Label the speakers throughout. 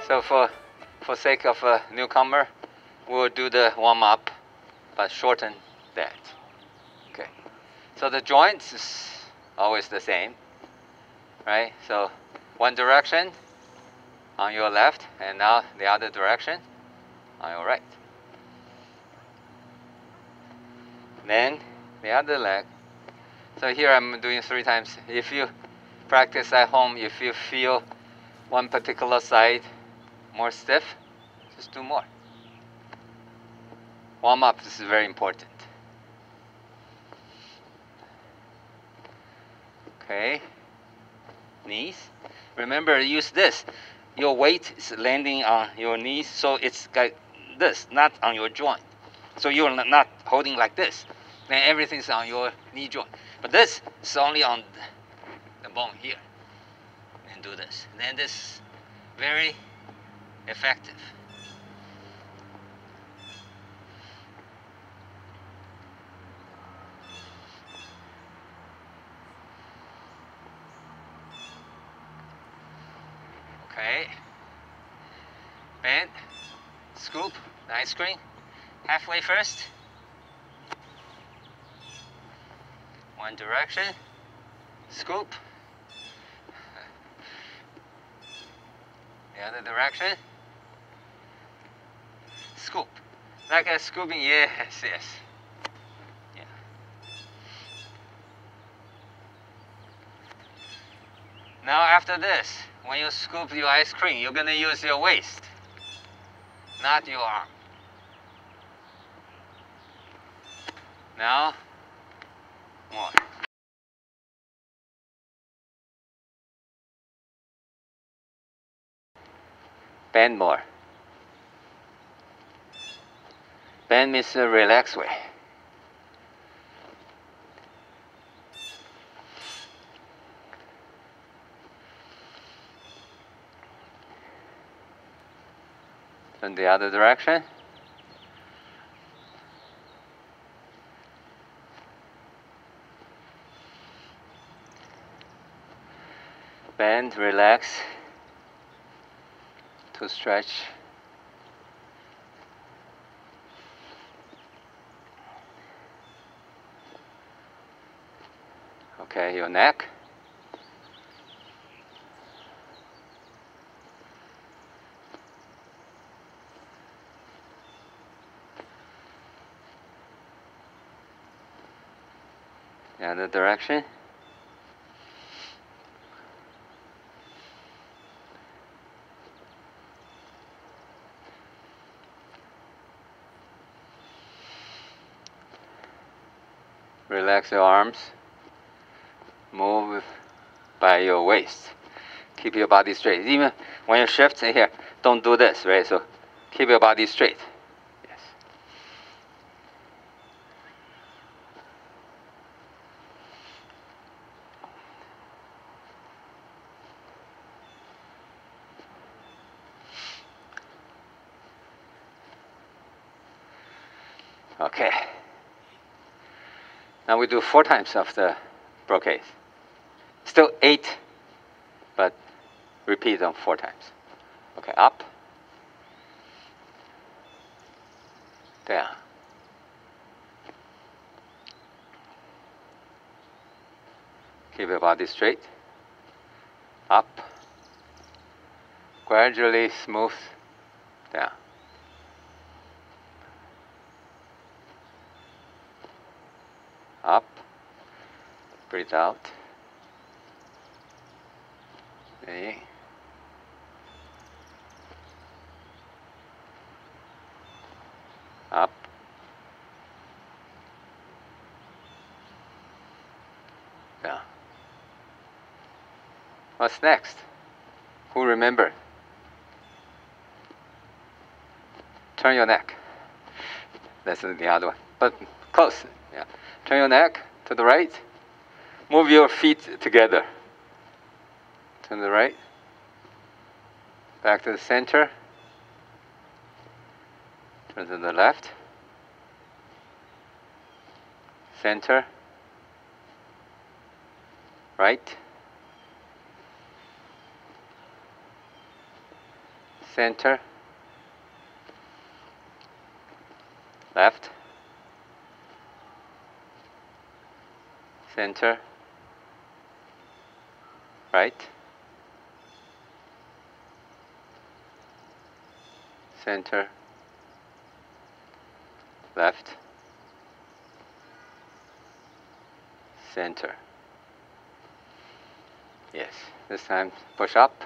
Speaker 1: So for sake of a newcomer, we'll do the warm-up, but shorten that. Okay. So the joints is always the same, right? So one direction on your left, and now the other direction on your right. Then the other leg. So here I'm doing 3 times. If you practice at home, if you feel one particular side more stiff, just do more. Warm up, this is very important. Okay, knees. Remember, use this. Your weight is landing on your knees, so it's like this, not on your joint. So you're not holding like this. Then everything's on your knee joint. But this is only on the bone here. And do this. Then this is very effective. Okay. Bend, scoop the ice cream halfway first. One direction, scoop. The other direction, scoop. Like a scooping, yes, yes. Yeah. Now after this, when you scoop your ice cream, you're gonna use your waist, not your arm. Now, more. Bend more. Bend means a relaxed way. Turn the other direction. Bend, relax, to stretch. Okay, your neck. The other direction. Relax your arms. Move by your waist. Keep your body straight. Even when you shift here, don't do this, right? So keep your body straight. Yes. Okay. Now we do 4 times of the brocade. Still 8, but repeat them 4 times. Okay, up, down, keep your body straight, up, gradually smooth, down. Up, breathe out. Okay. Up. Down. What's next? Who remember? Turn your neck. That's the other one, but close. Yeah. Turn your neck to the right. Move your feet together. To the right. Back to the center. Turn to the left. Center. Right. center, left, center, right, center, left, center. Yes, this time push up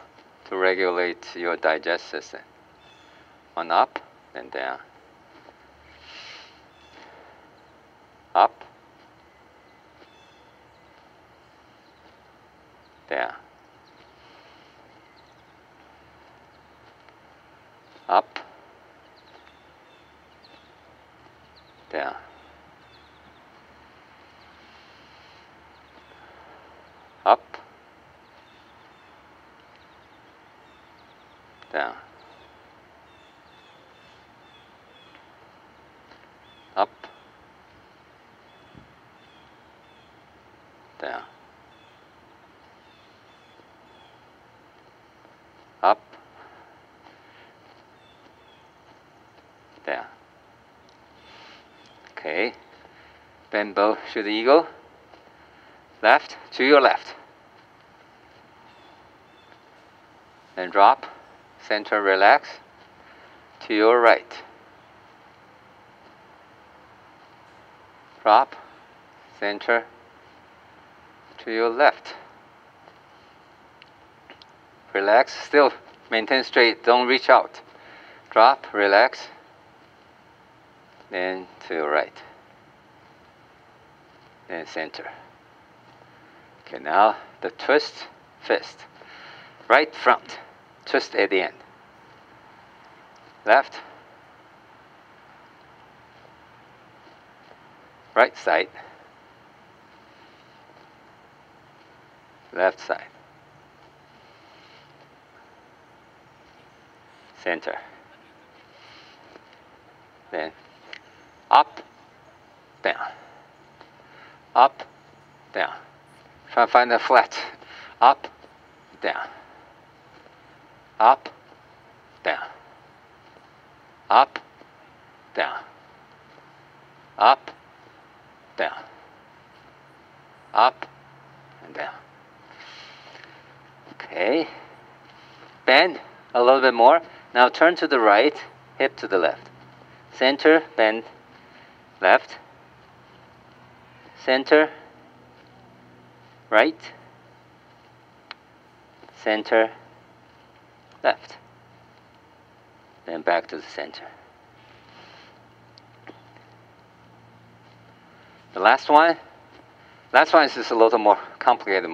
Speaker 1: to regulate your digest system. One up, then down. Up, down. Up, down. Up, down. Up, down. Up, down. Okay. Bend bow to the eagle. Left to your left. Then drop. Center, relax. To your right. Drop. Center. To your left. Relax. Still maintain straight. Don't reach out. Drop. Relax. Then to your right. Then center. Okay, now the twist fist. Right front. Twist at the end. Left. Right side. Left side. Center. Then up, down. Up, down. Try to find the flat. Up, down. Up, down. Up, down. Up, down. Up, and down. Okay. Bend a little bit more. Now turn to the right, hip to the left. Center, bend, left. Center, right. Center, left. Then back to the center. The last one is just a little more complicated,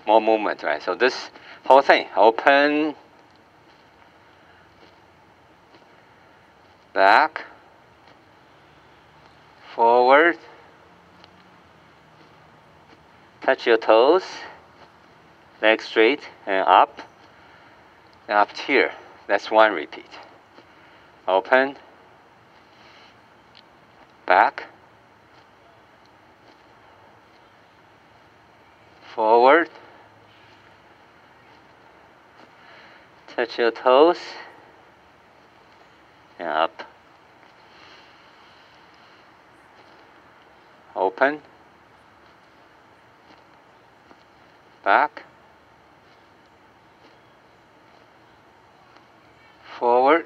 Speaker 1: more movement, right? So this whole thing, open, back, forward, touch your toes, legs straight, and up here. That's one repeat. Open, back, forward, touch your toes, and up. Open, back, forward,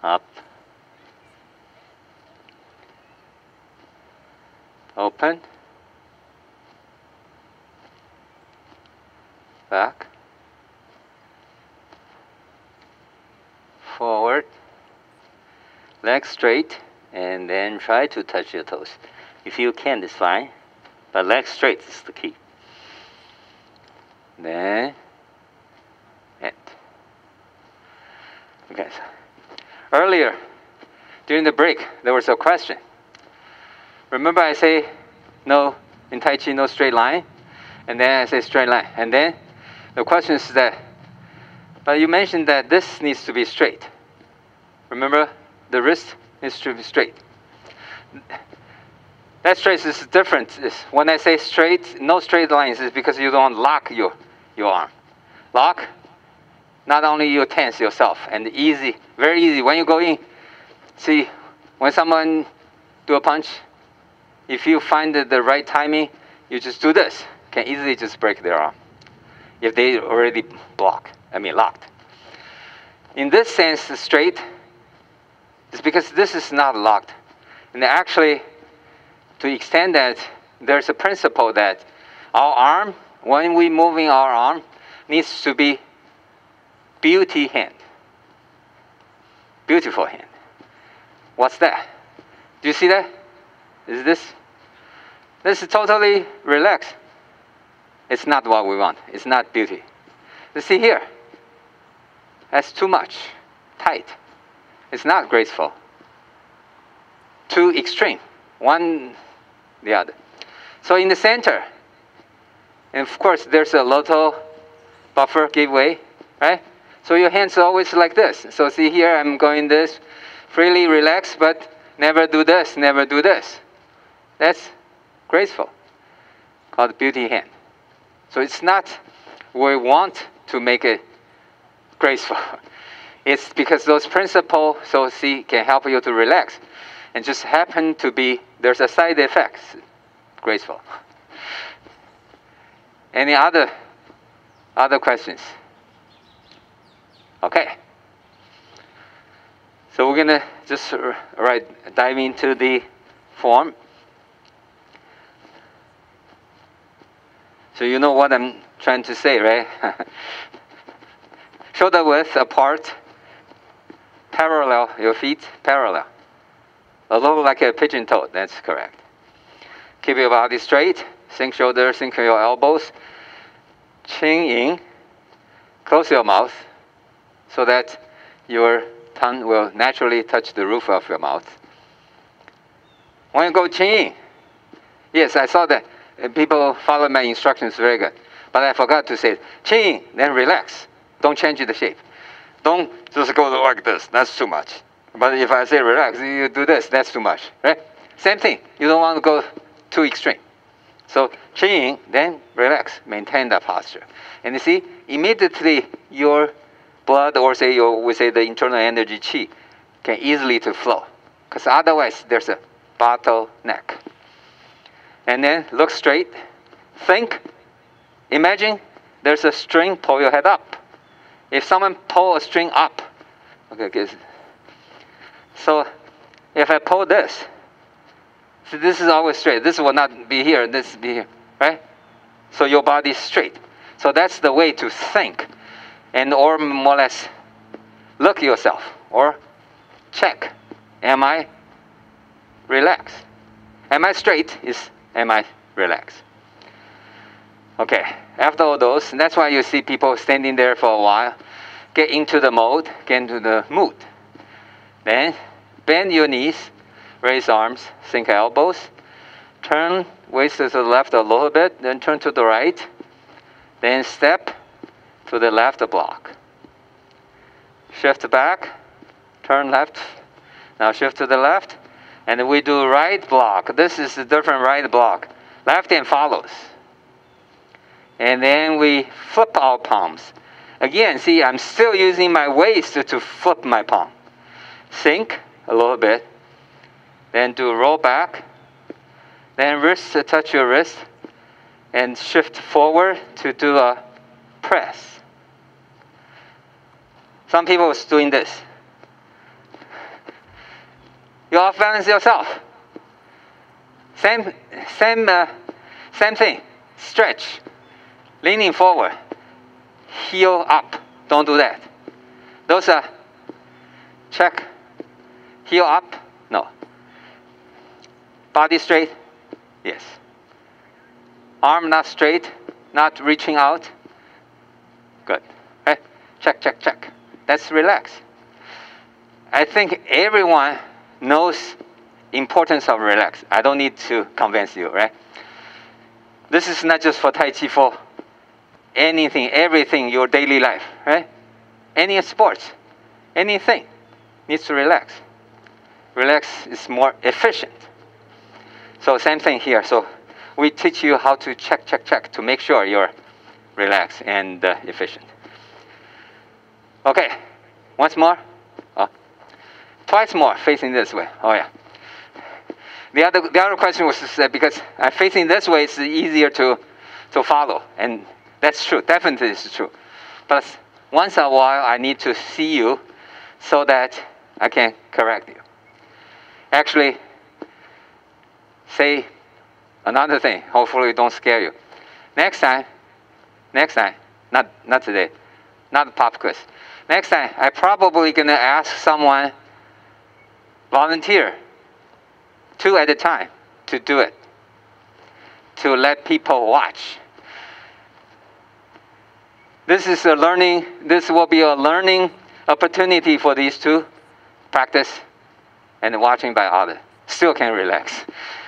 Speaker 1: up, open, back, forward, legs straight, and then try to touch your toes. If you can, it's fine, but legs straight is the key. Then end. Okay, so earlier during the break there was a question. Remember I say no, in Tai Chi no straight line, and then I say straight line, and then the question is that, but you mentioned that this needs to be straight. Remember, the wrist needs to be straight. That straight is different. When I say straight, no straight lines, is because you don't lock your arm. Lock, not only you tense yourself, and easy, very easy. When you go in, see, when someone do a punch, if you find the right timing, you just do this. Can easily just break their arm if they already locked. In this sense, straight is because this is not locked. And actually, to extend that, there's a principle that our arm, when we moving our arm, needs to be beauty hand. Beautiful hand. What's that? Do you see that? Is this? This is totally relaxed. It's not what we want. It's not beauty. You see here? That's too much. Tight. It's not graceful. Too extreme. One, the other. So in the center, and of course there's a little buffer giveaway, right? So your hands are always like this. So see here, I'm going this, freely relax, but never do this, never do this. That's graceful, called beauty hand. So it's not we want to make it graceful. It's because those principles, so see, can help you to relax. And just happen to be, there's a side effect, graceful. Any other questions? Okay. So we're going to just dive into the form. So you know what I'm trying to say, right? Shoulder width apart, parallel, your feet parallel. A little like a pigeon toe, that's correct. Keep your body straight, sink shoulders, sink your elbows, chin in, close your mouth so that your tongue will naturally touch the roof of your mouth. When you go chin in, yes, I saw that. People follow my instructions very good. But I forgot to say, chin in, then relax. Don't change the shape. Don't just go like this. That's too much. But if I say relax, you do this. That's too much, right? Same thing. You don't want to go too extreme. So chin in, then relax. Maintain that posture. And you see, immediately your blood, or we say the internal energy chi, can easily to flow. Because otherwise, there's a bottleneck. And then look straight. Think. Imagine there's a string. Pull your head up. If someone pull a string up, okay. So if I pull this, so this is always straight. This will not be here. This will be here, right? So your body is straight. So that's the way to think, and or more or less look yourself or check. Am I relaxed? Am I straight? Am I relaxed? Okay, after all those, that's why you see people standing there for a while. Get into the mode, get into the mood. Then bend your knees, raise arms, sink elbows, turn waist to the left a little bit, then turn to the right, then step to the left block. Shift back, turn left, now shift to the left, and we do right block. This is a different right block. Left hand follows. And then we flip our palms. Again, see, I'm still using my waist to flip my palm. Sink a little bit. Then do roll back. Then wrist to touch your wrist. And shift forward to do a press. Some people are doing this. You off balance yourself. Same thing. Stretch. Leaning forward. Heel up. Don't do that. Those are check. Heel up. No. Body straight. Yes. Arm not straight. Not reaching out. Good. Okay. Check, check, check. That's relax. I think everyone knows importance of relax. I don't need to convince you, right? This is not just for Tai Chi, for anything, everything, your daily life, right? Any sports, anything needs to relax. Relax is more efficient. So same thing here. So we teach you how to check to make sure you're relaxed and efficient. Okay, once more. Oh, twice more, facing this way. Oh yeah. The other question was because facing this way is easier to follow, and that's true. Definitely is true. But once in a while, I need to see you so that I can correct you. Actually, say another thing. Hopefully, it don't scare you. Next time, not today, not pop quiz. Next time, I probably gonna ask someone volunteer 2 at a time to do it, to let people watch. This will be a learning opportunity for these two, practice and watching by others. Still can relax.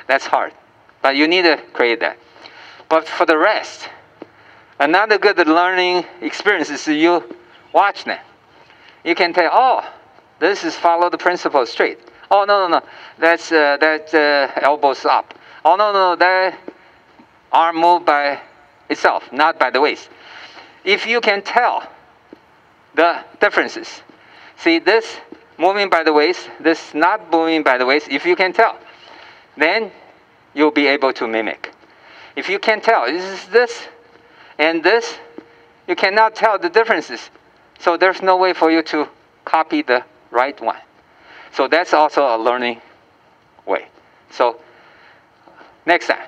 Speaker 1: That's hard, but you need to create that. But for the rest, another good learning experience is you watch them. You can tell, oh, this is follow the principle straight. Oh, no, that's elbows up. Oh, no, that arm move by itself, not by the waist. If you can tell the differences, see this moving by the waist, this not moving by the waist, if you can tell, then you'll be able to mimic. If you can tell, this and this, you cannot tell the differences. So there's no way for you to copy the right one. So that's also a learning way. So next time,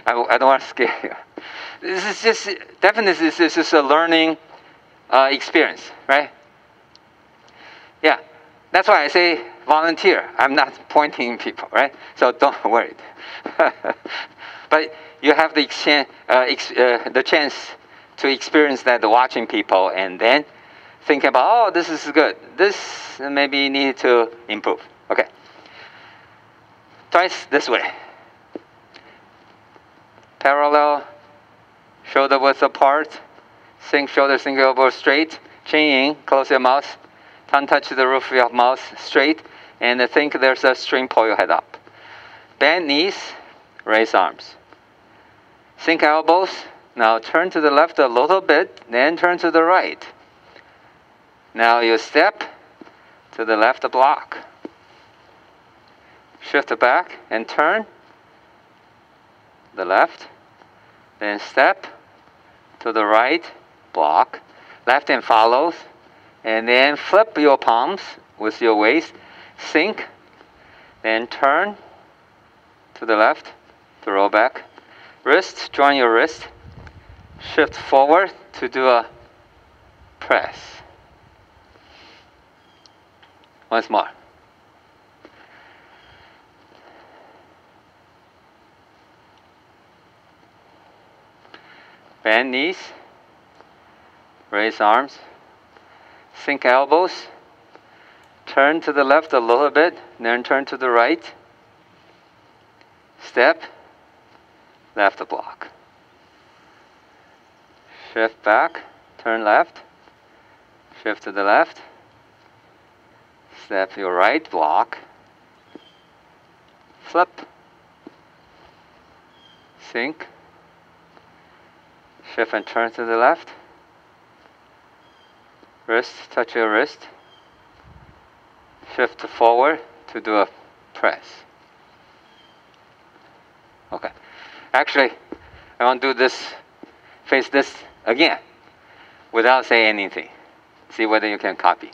Speaker 1: I don't want to scare you. This is just definitely this is a learning experience, right? Yeah, that's why I say volunteer. I'm not pointing people, right? So don't worry. But you have the chance to experience that watching people, and then think about, oh, this is good. This maybe need to improve. Okay. Twice this way. Parallel, shoulder width apart. Sink shoulder, sink elbow straight. Chin in, close your mouth. Tongue touch the roof of your mouth straight. And think there's a string, pull your head up. Bend knees, raise arms. Sink elbows. Now turn to the left a little bit, then turn to the right. Now you step to the left block. Shift back and turn the left. Then step to the right block. Left hand follows. And then flip your palms with your waist. Sink. Then turn to the left. Throw back. Wrist, join your wrist. Shift forward to do a press. Once more. Bend knees. Raise arms. Sink elbows. Turn to the left a little bit, then turn to the right. Step. Left block. Shift back. Turn left. Shift to the left. Step your right block. Flip. Sink. Shift and turn to the left. Wrist, touch your wrist. Shift forward to do a press. Okay. Actually, I want to do this, face this again, without saying anything. See whether you can copy.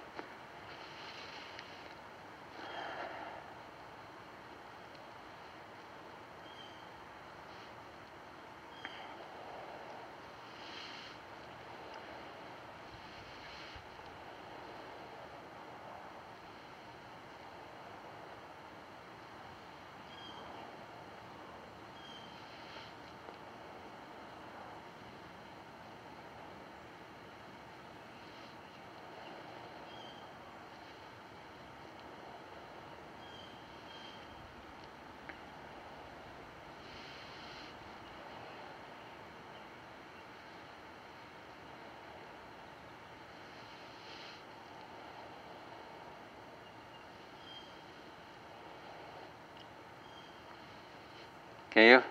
Speaker 1: Can you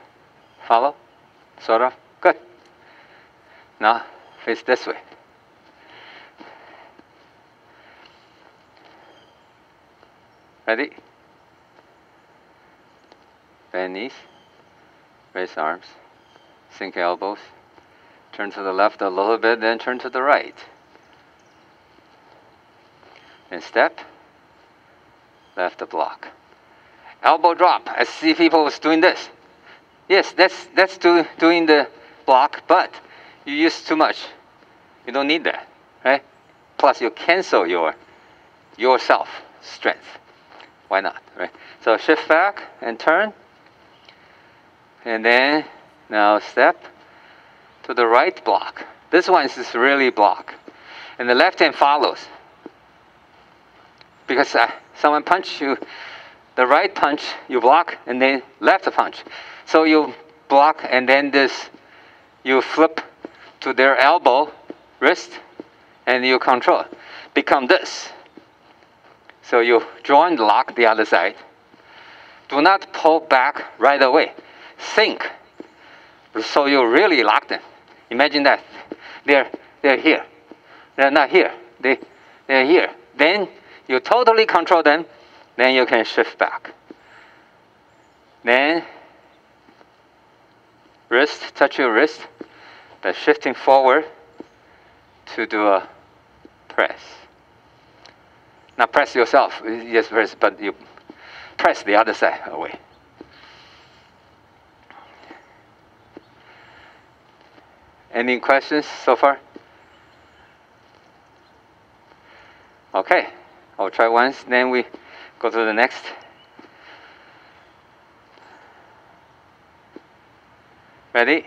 Speaker 1: follow? Sort of? Good. Now, face this way. Ready? Bend knees. Raise arms. Sink elbows. Turn to the left a little bit, then turn to the right. And step. Left block. Elbow drop. I see people was doing this. Yes, that's doing the block, but you use too much. You don't need that, right? Plus, you cancel yourself strength. Why not, right? So shift back and turn. And then now step to the right block. This one is really block. And the left hand follows. Because someone punch you, the right punch, you block, and then left punch. So you block, and then you flip to their elbow, wrist, and you control. Become this. So you join the lock the other side. Do not pull back right away. Think. So you really lock them. Imagine that. They're here. They're not here. They're here. Then you totally control them. Then you can shift back. Then wrist, touch your wrist. But shifting forward to do a press. Not press yourself. Yes, press, but you press the other side away. Any questions so far? Okay, I'll try once, then we go to the next. Ready?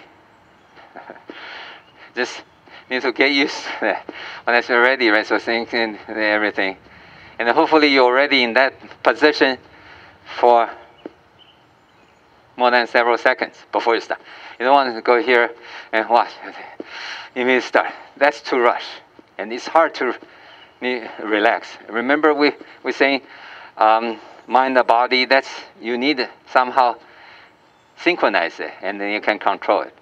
Speaker 1: Just need to get used to that. When you're ready, right? So thinking everything. And hopefully you're already in that position for more than several seconds before you start. You don't want to go here and watch. You need to start. That's too rush. And it's hard to relax. Remember we're saying mind the body, that's you need to somehow synchronize it, and then you can control it.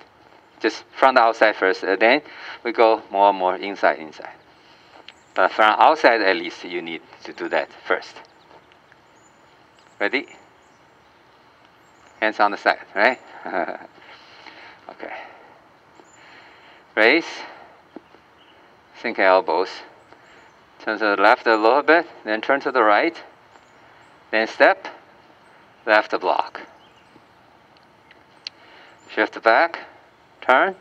Speaker 1: Just from the outside first, then we go more and more inside. But from outside at least you need to do that first. Ready? Hands on the side, right? Okay. Raise. Sink elbows. Turn to the left a little bit, then turn to the right. Then step. Left block. Shift back. Turn.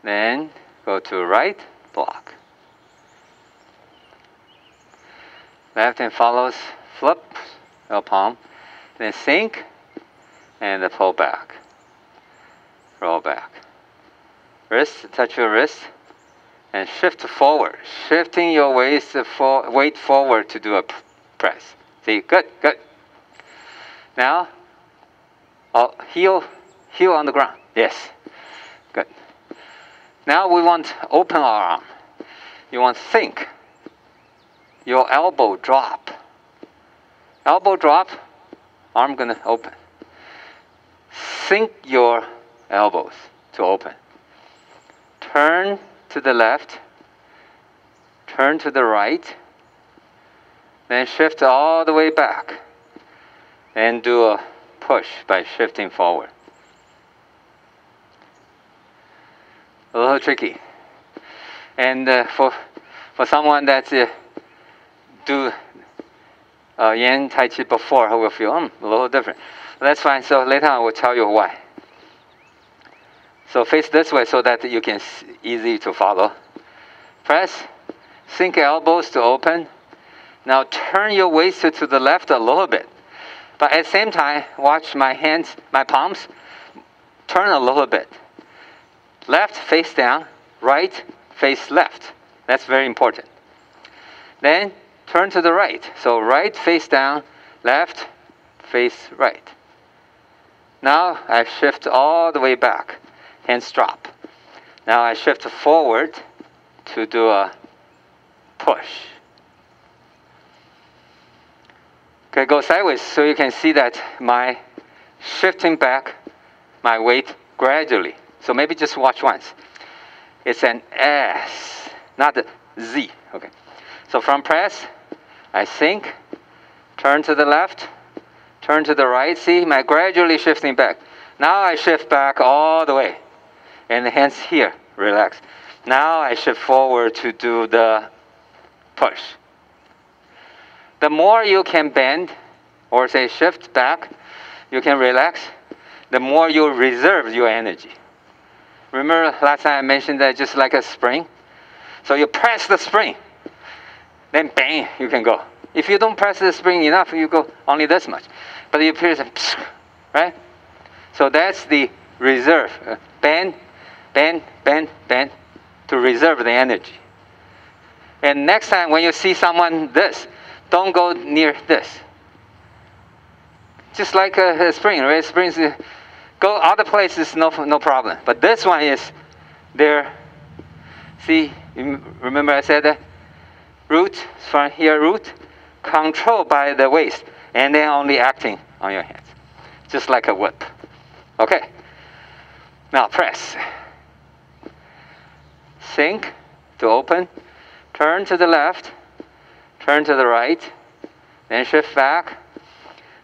Speaker 1: Then go to right block. Left hand follows, flip, palm. Then sink. And pull back. Roll back. Wrist, touch your wrist. And shift forward. Shifting your weight forward to do a press. See, good. Now, heel on the ground. Yes, good. Now we want to open our arm. You want to think. Your elbow drop. Elbow drop, arm gonna open. Sink your elbows to open. Turn to the left. Turn to the right. Then shift all the way back. And do a push by shifting forward. A little tricky. And for someone that's do Yin Tai Chi before, who will feel a little different. That's fine. So later I will tell you why. So face this way so that you can easy to follow. Press, sink elbows to open. Now turn your waist to the left a little bit. But at the same time, watch my hands, my palms, turn a little bit. Left face down, right face left. That's very important. Then turn to the right. So right face down, left face right. Now I shift all the way back. Hands drop. Now I shift forward to do a push. Okay, go sideways so you can see that my shifting back my weight gradually. So maybe just watch once. It's an S, not a Z. Okay. So from press, I sink, turn to the left, turn to the right. See, my gradually shifting back. Now I shift back all the way. And the hands here, relax. Now I shift forward to do the push. The more you can bend, or say shift back, you can relax, the more you reserve your energy. Remember last time I mentioned that just like a spring? So you press the spring, then bang, you can go. If you don't press the spring enough, you go only this much. But you press it, right? So that's the reserve. Bend, bend, bend, bend, to reserve the energy. And next time when you see someone this, don't go near this. Just like a spring, right? Springs, go other places, no problem. But this one is there. See, remember I said that? Root, from here, root, controlled by the waist, and then only acting on your hands. Just like a whip. Okay. Now press. Sink to open. Turn to the left. Turn to the right. Then shift back.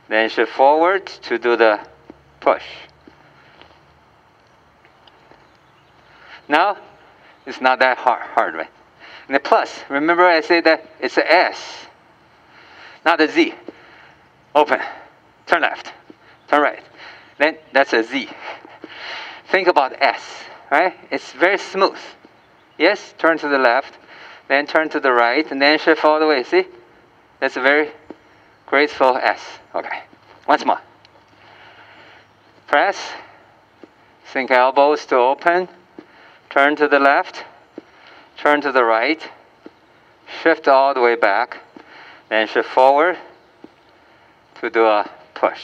Speaker 1: Then shift forward to do the push. Now, it's not that hard, right? And the plus, remember I said that it's a S, not a Z. Open, turn left, turn right. Then that's a Z. Think about S, right? It's very smooth. Yes, turn to the left, then turn to the right, and then shift all the way. See? That's a very graceful S. Okay, once more. Press, sink elbows to open, turn to the left, turn to the right, shift all the way back, then shift forward to do a push.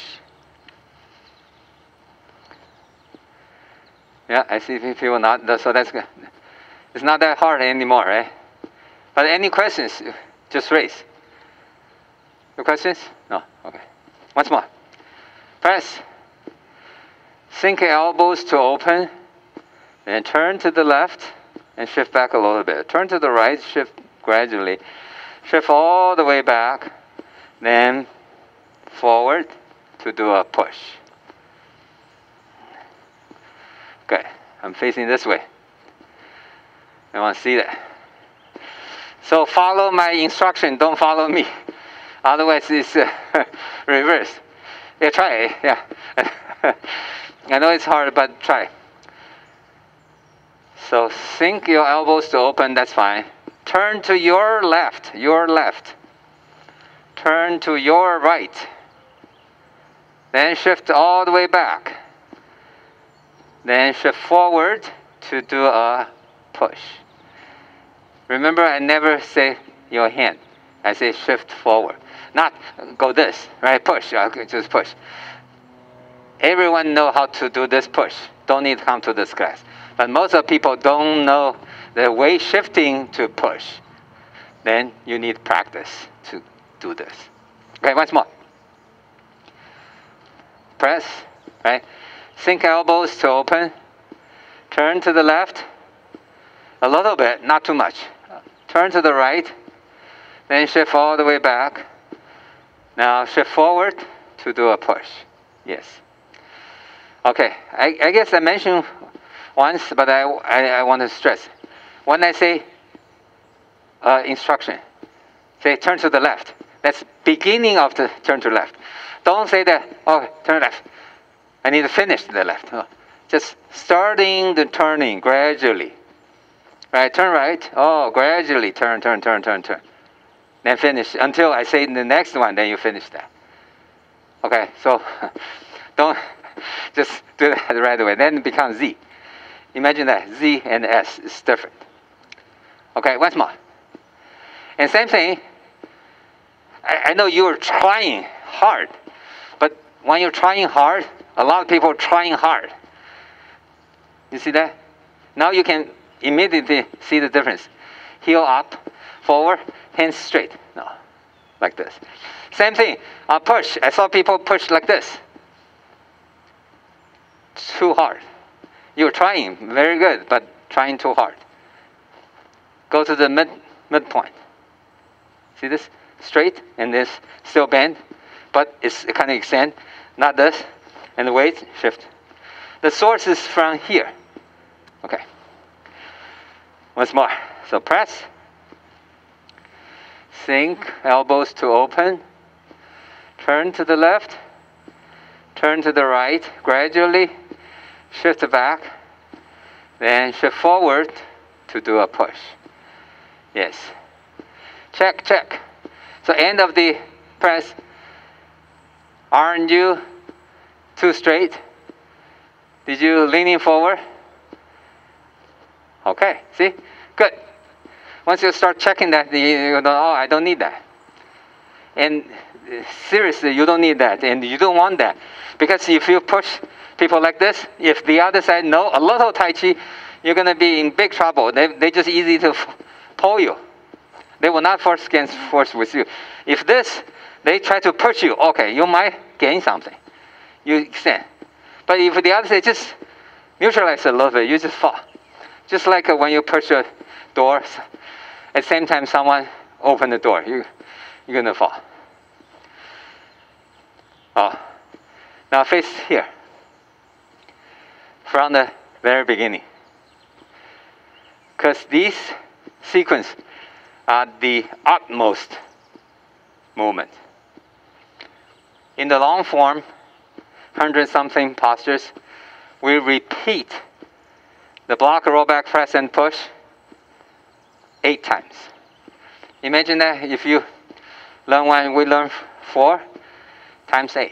Speaker 1: Yeah, I see people not, so that's good. It's not that hard anymore, right? But any questions, just raise. No questions? No, okay. Once more. Press. Sink elbows to open, then turn to the left and shift back a little bit. Turn to the right, shift gradually. Shift all the way back, then forward to do a push. Okay, I'm facing this way. I want to see that. So follow my instruction, don't follow me. Otherwise it's reverse. Yeah, try it, yeah. I know it's hard, but try. So sink your elbows to open, that's fine. Turn to your left, Turn to your right. Then shift all the way back. Then shift forward to do a push. Remember, I never say your hand. I say shift forward. Not go this, right? Push, just push. Everyone know how to do this push. Don't need to come to this class. But most of people don't know the way shifting to push. Then you need practice to do this. Okay, once more. Press, right? Sink elbows to open. Turn to the left. A little bit, not too much. Turn to the right. Then shift all the way back. Now shift forward to do a push. Yes. Okay, I guess I mentioned once, but I want to stress. When I say instruction, say turn to the left. That's beginning of the turn to left. Don't say that, oh, turn left. I need to finish the left. No. Just starting the turning gradually. Right, turn right. Oh, gradually turn. Then finish until I say the next one, then you finish that. Okay, so don't just do that right away. Then it becomes Z. Imagine that Z and S is different. Okay, once more. And same thing. I know you're trying hard, but when you're trying hard, a lot of people are trying hard. You see that? Now you can immediately see the difference. Heel up, forward, hands straight. No, like this. Same thing. Push. I saw people push like this. too hard. You're trying very good, but trying too hard. Go to the midpoint. See this? Straight, and this still bend, but it's kind of extend, not this. And the weight, shift. The source is from here. Okay. Once more. So press. Sink, elbows to open. Turn to the left. Turn to the right. Gradually shift back. Then shift forward to do a push. Yes. Check, check. So end of the press. Aren't you too straight? Did you leaning forward? Okay, see? Good. Once you start checking that, you know, oh, I don't need that. And seriously, you don't need that, and you don't want that. Because if you push people like this, if the other side know a little Tai Chi, you're going to be in big trouble. They just easy to pull you. They will not force against force with you. If this, they try to push you, okay, you might gain something. You extend. But if the other side just neutralize a little bit, you just fall. Just like when you push a door, at the same time someone open the door, you're going to fall. Oh. Now face here. From the very beginning. Because these sequence are the utmost movement. In the long form, 100-something postures, we repeat the block, roll back, press, and push 8 times. Imagine that if you learn one, we learn 4 times 8.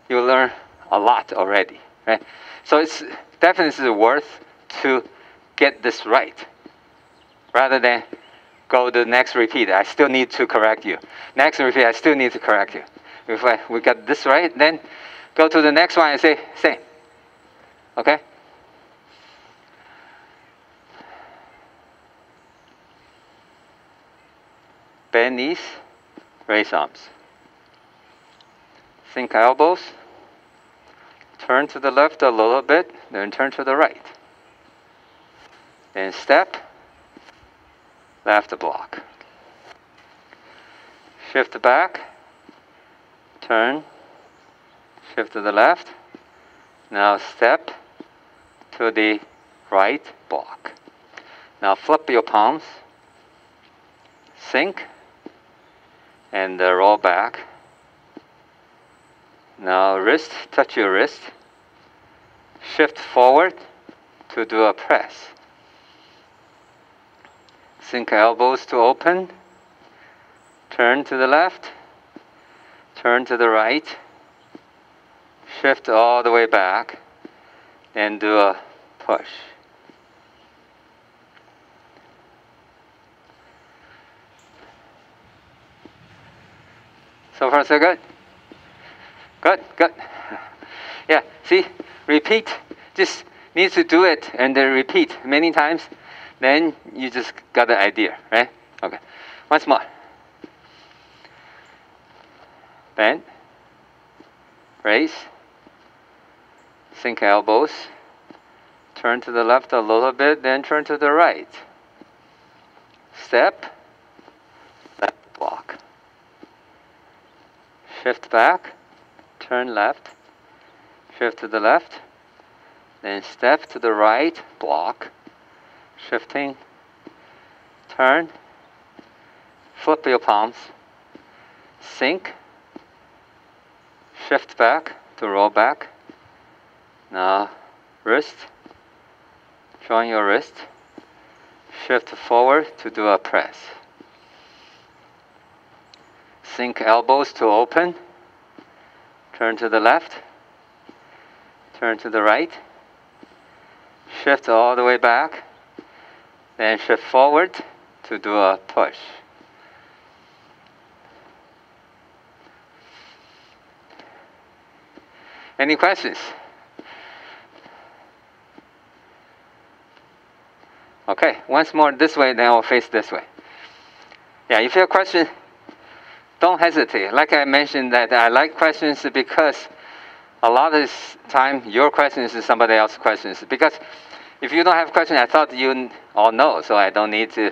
Speaker 1: You learn a lot already, right? So it's definitely worth to get this right, rather than go to the next repeat. I still need to correct you. Next repeat, I still need to correct you. If we got this right, then go to the next one and say same. Okay? Bend knees, raise arms. Sink elbows. Turn to the left a little bit, then turn to the right. Then step, left block. Shift back, turn, shift to the left. Now step to the right block. Now flip your palms, sink, and roll back. Now wrist, touch your wrist. Shift forward to do a press. Sink elbows to open. Turn to the left. Turn to the right. Shift all the way back. And do a push. So far, so good? Good, good. Yeah, see, repeat. Just need to do it and then repeat many times. Then you just got the idea, right? Okay. Once more. Bend. Raise. Sink elbows. Turn to the left a little bit, then turn to the right. Step. Left block. Shift back. Turn left, shift to the left, then step to the right, block, shifting, turn, flip your palms, sink, shift back to roll back. Now wrist, join your wrist, shift forward to do a press. Sink elbows to open. Turn to the left, turn to the right, shift all the way back, then shift forward to do a push. Any questions? Okay, once more this way, then I'll face this way. Yeah, if you have a question, don't hesitate. Like I mentioned that I like questions because a lot of this time, your questions is somebody else's questions. Because if you don't have questions, I thought you all know, so I don't need to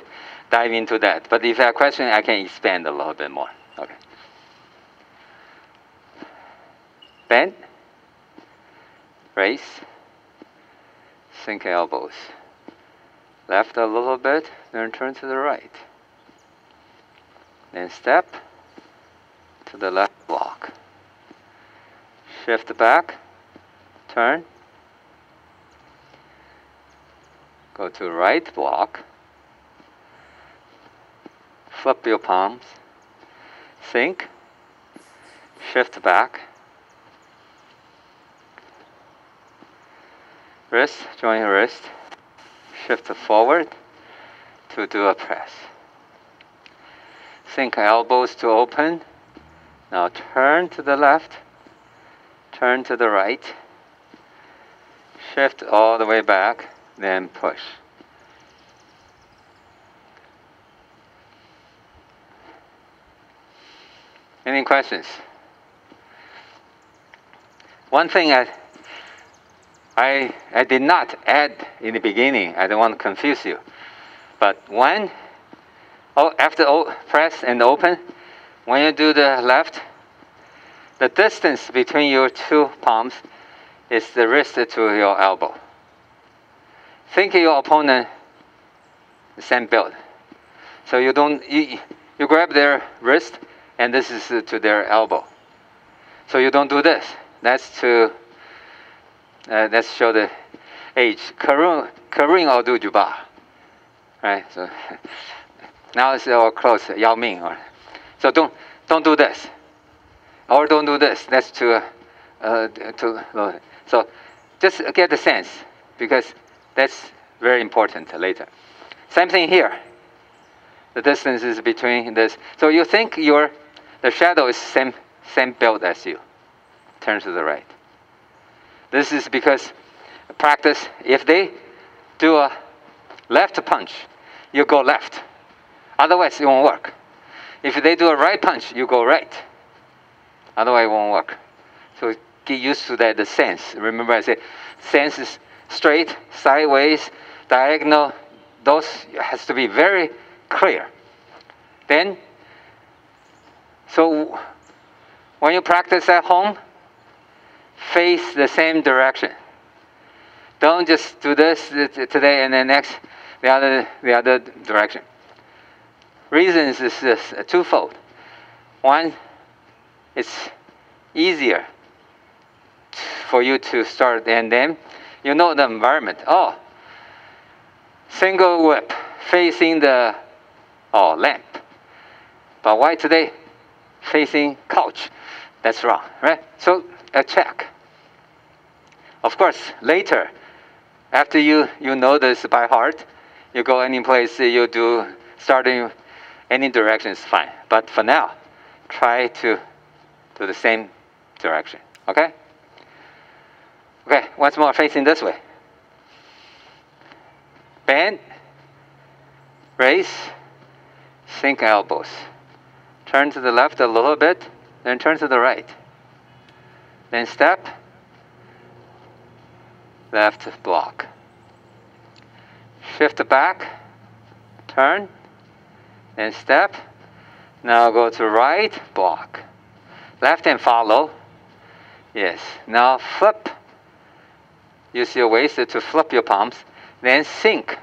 Speaker 1: dive into that. But if you have a question, I can expand a little bit more. Okay. Bend, raise, sink elbows. Left a little bit, then turn to the right. Then step to the left block. Shift back, turn. Go to right block. Flip your palms. Sink. Shift back. Wrist, join your wrist. Shift forward to do a press. Sink elbows to open. Now turn to the left. Turn to the right. Shift all the way back. Then push. Any questions? One thing I did not add in the beginning, I don't want to confuse you. But when, after press and open, when you do the left, the distance between your two palms is the wrist to your elbow. Think of your opponent the same build. So you grab their wrist and this is to their elbow. So you don't do this. That's to show the age. Karin or do juba. Right? So now it's all close, Yao Ming. So don't do this. Or don't do this. That's to so just get the sense, because that's very important later. Same thing here. The distance is between this. So you think the shadow is same build as you. Turn to the right. This is because practice. If they do a left punch, you go left. Otherwise, it won't work. If they do a right punch, you go right. Otherwise, it won't work. So get used to that, the sense. Remember I said, sense is straight, sideways, diagonal. Those has to be very clear. Then, so when you practice at home, face the same direction. Don't just do this today and then next the other direction. Reasons is this twofold. One, it's easier for you to start, and then you know the environment. Oh, single whip facing the lamp. But why today facing couch? That's wrong, right? So a check. Of course, later, after you know this by heart, you go any place, you do starting any direction is fine. But for now, try to do the same direction. Okay? Okay, once more, facing this way. Bend, raise, sink elbows. Turn to the left a little bit, then turn to the right. Then step, left block. Shift back, turn, then step. Now go to right block. Left and follow. Yes. Now flip. Use your waist to flip your palms. Then sink.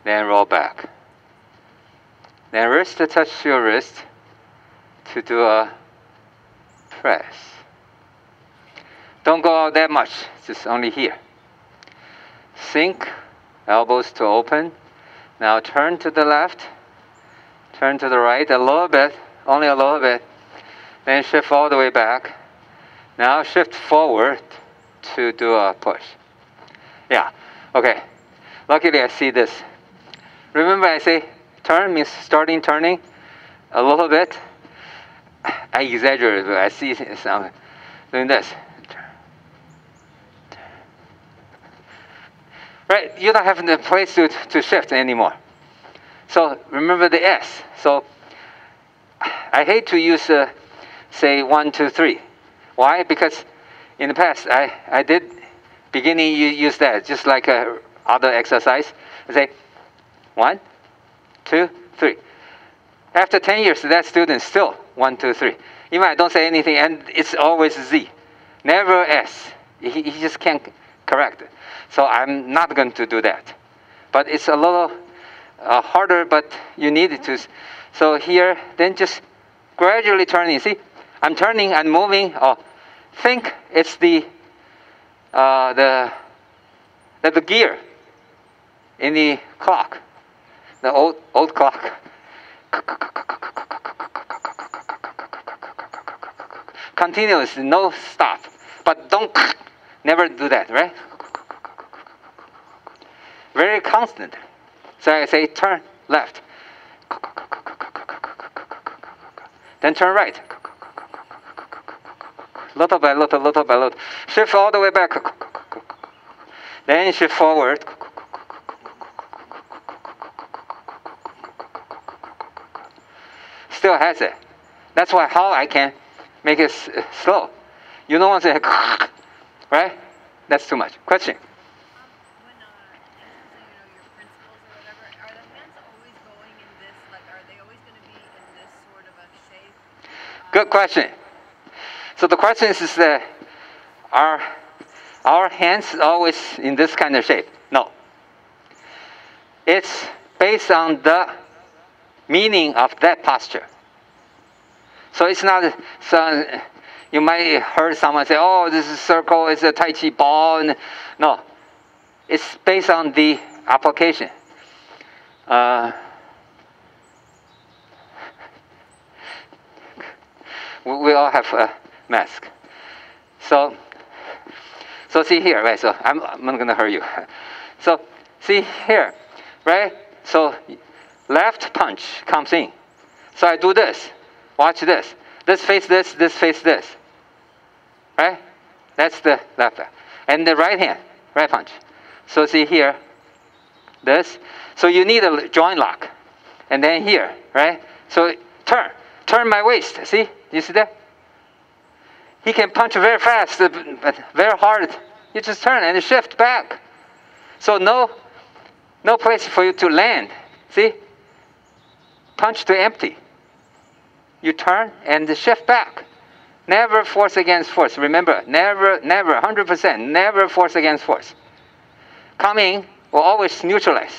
Speaker 1: Then roll back. Then wrist to touch your wrist to do a press. Don't go out that much. Just only here. Sink. Elbows to open. Now turn to the left. Turn to the right a little bit. Only a little bit. Then shift all the way back. Now shift forward to do a push. Yeah, okay. Luckily I see this. Remember I say turn means starting turning a little bit. I exaggerate, but I see some doing this. Right, you don't have the place to shift anymore. So remember the S. So I hate to use say 1, 2, 3. Why? Because In the past, I did beginning you use that just like other exercise. I say 1, 2, 3. After 10 years, that student still 1, 2, 3. Even I don't say anything, and it's always Z, never S. He just can't correct it. So I'm not going to do that. But it's a little harder, but you need it to. So here, then just gradually turning. See, I'm turning and moving. Oh, think it's the gear in the clock, the old clock. Continuous, no stop. But don't never do that, right? Very constant. So I say turn left. Then turn right. Little by little, little by little. Shift all the way back. Then shift forward. Still has it. That's why how I can make it slow. You don't want to say, right? That's too much. Question?
Speaker 2: When your principles or whatever, are the hands always going in this, like, are they always going to be in this sort of a shape?
Speaker 1: Good question. So the question is that are our hands always in this kind of shape? No. It's based on the meaning of that posture. So it's not, so you might heard someone say, oh, this is circle, it's a Tai Chi ball. And no, it's based on the application. We all have a mask. So see here, right? So I'm not going to hurt you. So see here, right? So left punch comes in. So I do this. Watch this. This face this, this face this. Right? That's the left hand. And the right hand, right punch. So see here, this. So you need a joint lock. And then here, right? So turn my waist. See? You see that? He can punch very fast, but very hard. You just turn and shift back. So no place for you to land. See? Punch to empty. You turn and shift back. Never force against force. Remember, never, 100%, never force against force. Coming will always neutralize,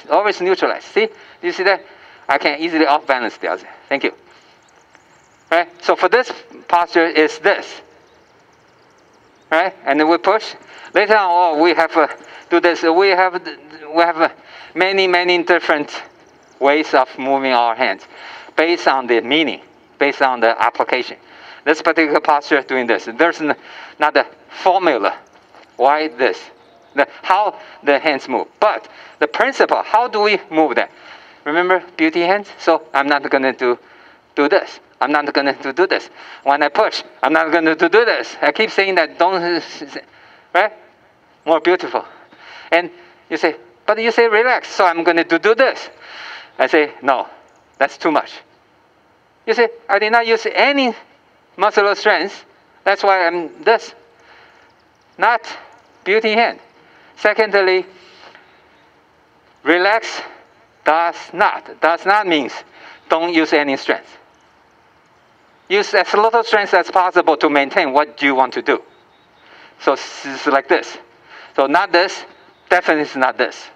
Speaker 1: See? Do you see that? I can easily off balance the other. Thank you. Right? So for this posture is this. Right? And then we push. Later on, we have to do this. We have many different ways of moving our hands based on the meaning, based on the application. This particular posture doing this. There's not a formula. Why this? How the hands move. But the principle, how do we move that? Remember beauty hands? So I'm not going to do this. I'm not going to do this. When I push, I'm not going to do this. I keep saying that, don't, right? More beautiful. And you say, but you say relax, so I'm going to do this. I say, no, that's too much. You say, I did not use any muscular strength. That's why I'm this. Not beauty hand. Secondly, relax does not means don't use any strength. Use as little strength as possible to maintain what you want to do. So it's like this. So not this, definitely not this.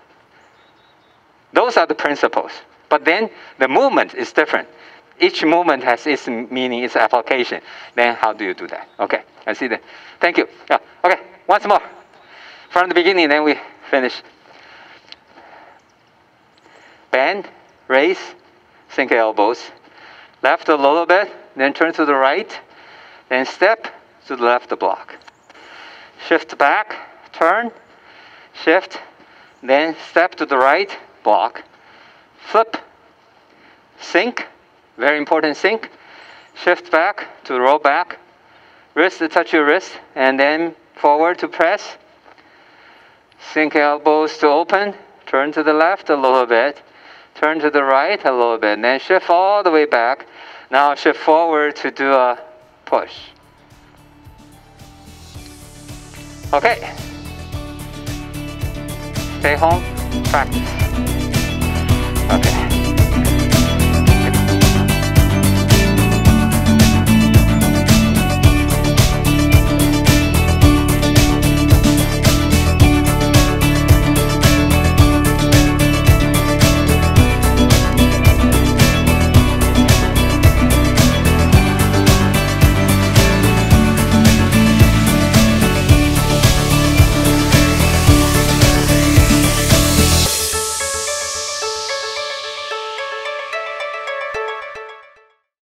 Speaker 1: Those are the principles. But then the movement is different. Each movement has its meaning, its application. Then how do you do that? Okay, I see that. Thank you. Yeah. Okay, once more. From the beginning, then we finish. Bend, raise, sink elbows. Left a little bit, then turn to the right, then step to the left block. Shift back, turn, shift, then step to the right, block, flip, sink, very important sink, shift back to roll back, wrist to touch your wrist, and then forward to press, sink elbows to open, turn to the left a little bit, turn to the right a little bit, and then shift all the way back. Now shift forward to do a push. Okay. Stay home, practice.